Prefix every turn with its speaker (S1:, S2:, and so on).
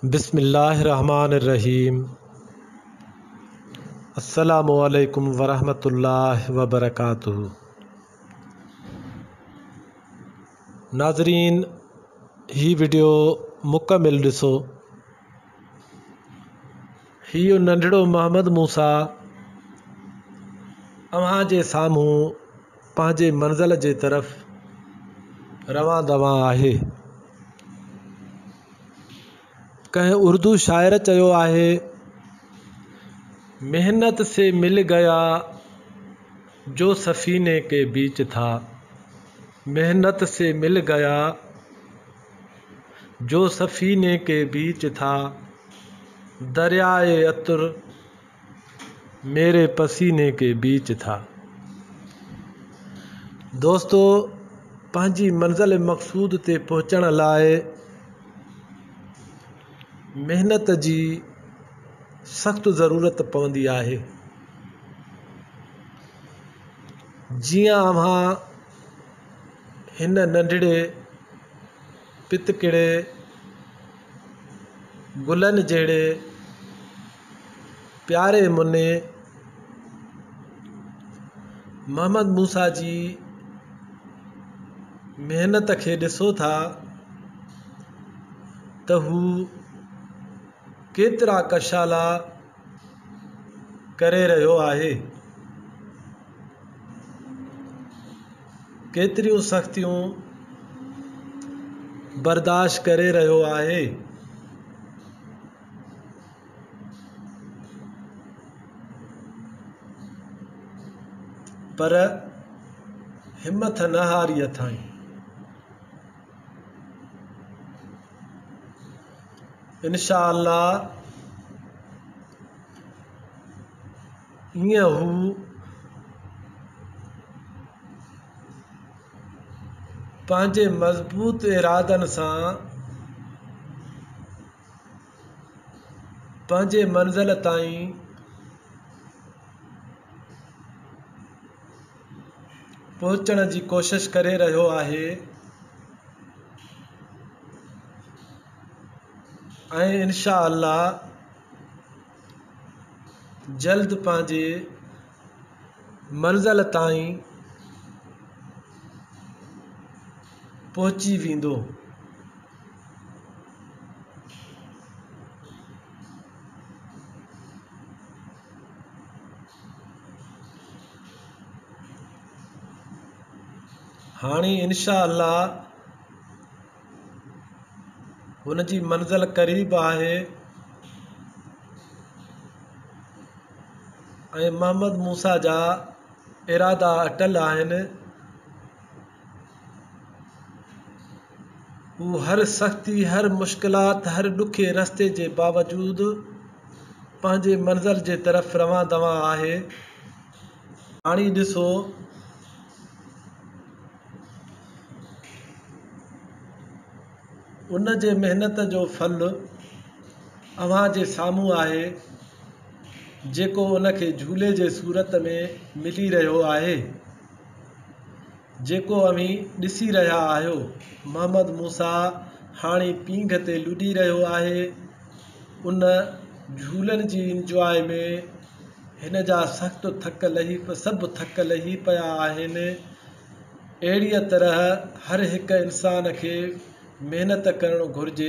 S1: बिस्मिल्लाहिर्रहमानिर्रहीम। अस्सलामु अलैकुम वरहमतुल्लाहि वबरकातुहू। नाज़रीन, ही वीडियो मुकमिल ॾिसो। हीउ नंढड़ो मोहम्मद मूसा अव्हां जे साम्हूं पंहिंजे मंज़िल जे तरफ़ रवां दवां आहे। कंहिं उर्दू शाइर चयो आहे, मेहनत से मिल गया जो सफ़ीने के बीच था। मेहनत से मिल गया जो सफ़ीने के बीच था। दरियाए अतुर मेरे पसीने के बीच था। दोस्तों, पंहिंजी मंज़िल मक़सूद ते पहुचण लाइ मेहनत जी सख़्त ज़रूरत पवंदी आहे। जीअं अव्हां हिन नंढड़े पितकिड़े गुलनि जहिड़े प्यारे मुने मोहम्मद मूसा जी मेहनत खे ॾिसो था त हू केतिरा कशाला करे रहियो आहे, केतिरियूं सख़्तियूं बर्दाश्त करे रहियो आहे। पर हिम्मत न हारी अथई। इंशा अल्लाह ईअं हू पंहिंजे मज़बूत इरादनि सां पंहिंजे मंज़िल ताईं पहुचण जी कोशिश करे रहियो आहे ऐं इंशा अल्लाह जल्द पंहिंजे मंज़िल ताईं पहुची वेंदो। हाणे इंशा अल्लाह हुन जी मंज़िल क़रीब आहे ऐं मोहम्मद मूसा जा इरादा अटल आहिनि। हू हर सख़्ती, हर मुश्किलात, हर ॾुखे रस्ते जे बावजूदु पंहिंजे मंज़िल जे तरफ़ रवां दवां आहे। हाणे ॾिसो, उन जे महिनत जो फल अव्हां जे साम्हूं आहे, जेको उनखे झूले जे सूरत में मिली रहियो आहे, जेको अव्हीं ॾिसी रहिया आहियो। मोहम्मद मूसा हाणे पींघ ते लुॾी रहियो आहे। उन झूलनि जी इंजॉय में हिन जा सभु थक लही पिया आहिनि। अहिड़ीअ तरह हर हिकु इंसान खे महिनत करणु घुरिजे।